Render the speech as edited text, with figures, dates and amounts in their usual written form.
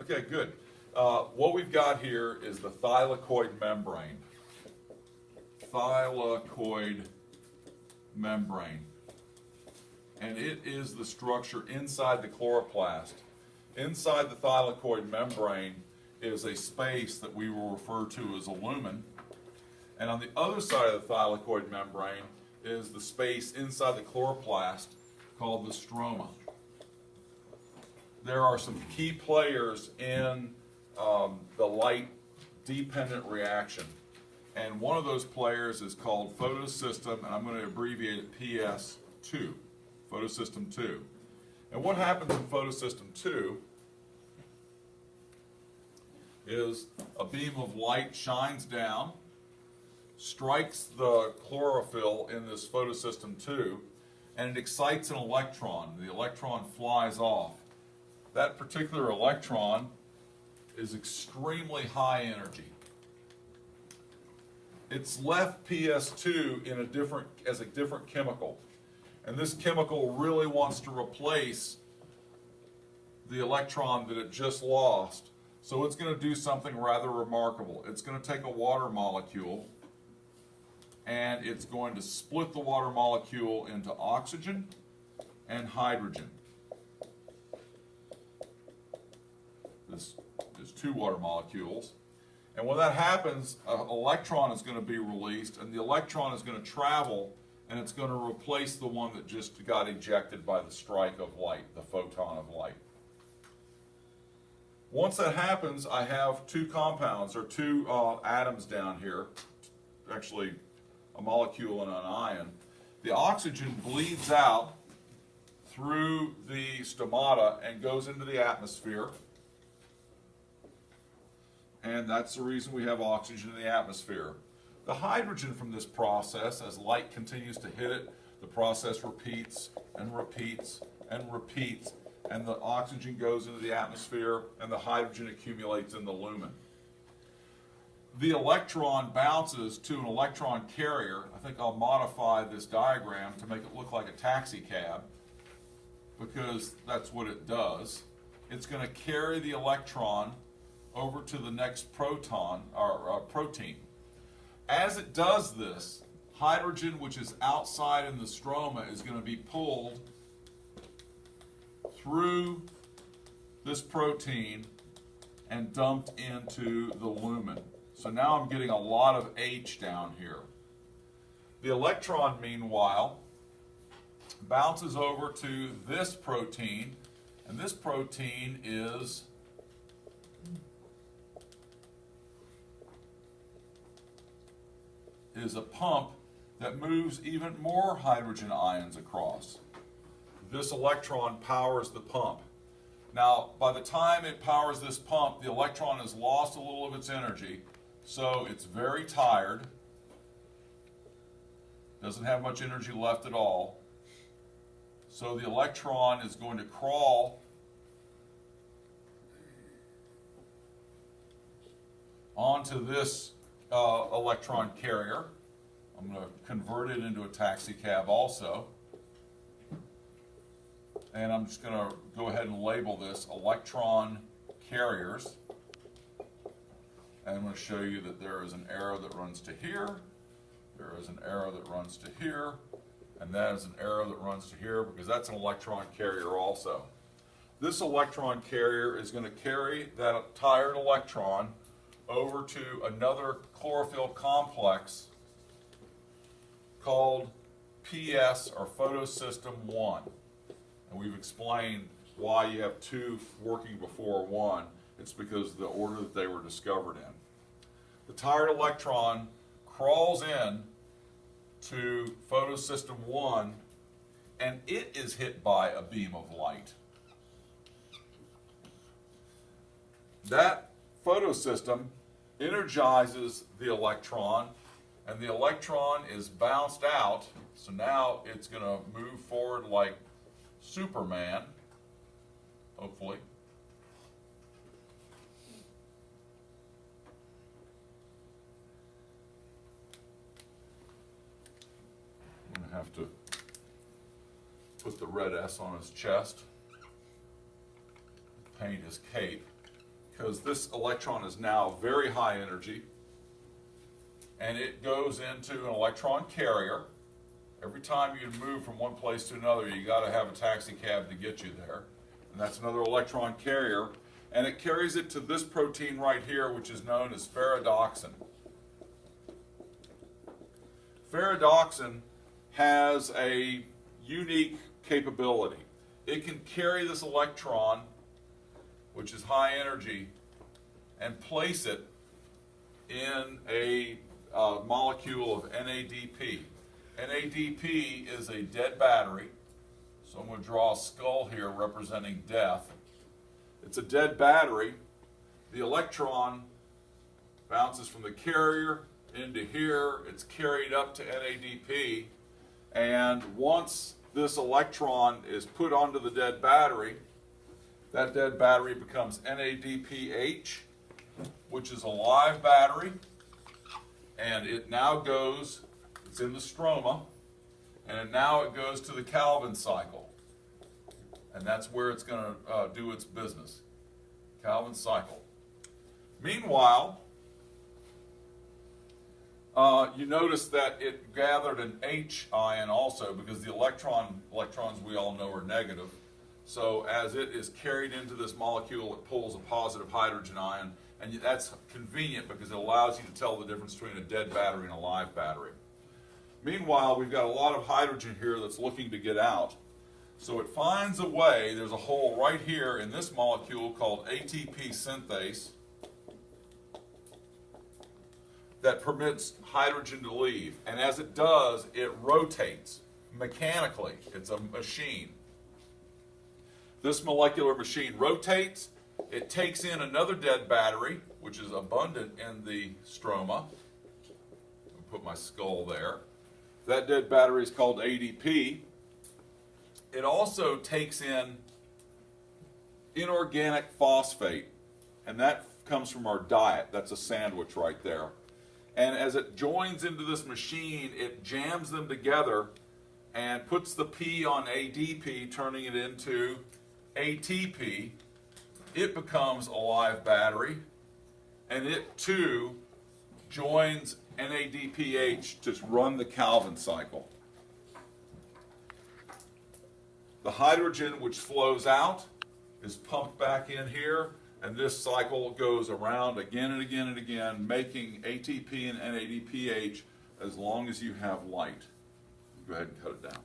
Okay, good. What we've got here is the thylakoid membrane. Thylakoid membrane. And it is the structure inside the chloroplast. Inside the thylakoid membrane is a space that we will refer to as a lumen. And on the other side of the thylakoid membrane is the space inside the chloroplast called the stroma. There are some key players in the light-dependent reaction. And one of those players is called photosystem, and I'm going to abbreviate it PS2, photosystem 2. And what happens in photosystem 2 is a beam of light shines down, strikes the chlorophyll in this photosystem 2, and it excites an electron. The electron flies off. That particular electron is extremely high energy. It's left PS2 in as a different chemical. And this chemical really wants to replace the electron that it just lost. So it's going to do something rather remarkable. It's going to take a water molecule and it's going to split the water molecule into oxygen and hydrogen. There's two water molecules. And when that happens, an electron is going to be released, and the electron is going to travel, and it's going to replace the one that just got ejected by the strike of light, the photon of light. Once that happens, I have two compounds, or two atoms down here, actually a molecule and an ion. The oxygen bleeds out through the stomata and goes into the atmosphere. And that's the reason we have oxygen in the atmosphere. The hydrogen from this process, as light continues to hit it, the process repeats and repeats and repeats, and the oxygen goes into the atmosphere and the hydrogen accumulates in the lumen. The electron bounces to an electron carrier. I think I'll modify this diagram to make it look like a taxi cab, because that's what it does. It's going to carry the electron over to the next proton or protein. As it does this, hydrogen, which is outside in the stroma, is going to be pulled through this protein and dumped into the lumen. So now I'm getting a lot of H down here. The electron, meanwhile, bounces over to this protein, and this protein is a pump that moves even more hydrogen ions across. This electron powers the pump. Now, by the time it powers this pump, the electron has lost a little of its energy, so it's very tired, doesn't have much energy left at all. So the electron is going to crawl onto this electron carrier. I'm going to convert it into a taxi cab also. And I'm just going to go ahead and label this electron carriers. And I'm going to show you that there is an arrow that runs to here, there is an arrow that runs to here, and that is an arrow that runs to here, because that's an electron carrier also. This electron carrier is going to carry that tired electron over to another chlorophyll complex called PS, or photosystem 1. And we've explained why you have two working before one. It's because of the order that they were discovered in. The tired electron crawls in to photosystem 1, and it is hit by a beam of light. That photosystem energizes the electron, and the electron is bounced out, so now it's going to move forward like Superman, hopefully. I'm going to have to put the red S on his chest, paint his cape. because this electron is now very high energy, and it goes into an electron carrier. Every time you move from one place to another, you got to have a taxi cab to get you there. And that's another electron carrier. And it carries it to this protein right here, which is known as ferredoxin. Ferredoxin has a unique capability. It can carry this electron, which is high energy, and place it in a molecule of NADP. NADP is a dead battery, so I'm going to draw a skull here representing death. It's a dead battery. The electron bounces from the carrier into here. It's carried up to NADP, and once this electron is put onto the dead battery, that dead battery becomes NADPH, which is a live battery, and it now goes, it's in the stroma, and now it goes to the Calvin cycle. And that's where it's going to do its business. Calvin cycle. Meanwhile, you notice that it gathered an H ion also, because the electrons we all know are negative. So as it is carried into this molecule, it pulls a positive hydrogen ion, and that's convenient because it allows you to tell the difference between a dead battery and a live battery. Meanwhile, we've got a lot of hydrogen here that's looking to get out. So it finds a way. There's a hole right here in this molecule called ATP synthase that permits hydrogen to leave. And as it does, it rotates mechanically. It's a machine. This molecular machine rotates. It takes in another dead battery, which is abundant in the stroma. I'll put my skull there. That dead battery is called ADP. It also takes in inorganic phosphate, and that comes from our diet. That's a sandwich right there. And as it joins into this machine, it jams them together and puts the P on ADP, turning it into ATP. It becomes a live battery, and it too joins NADPH to run the Calvin cycle. The hydrogen which flows out is pumped back in here, and this cycle goes around again and again and again, making ATP and NADPH as long as you have light. Go ahead and cut it down.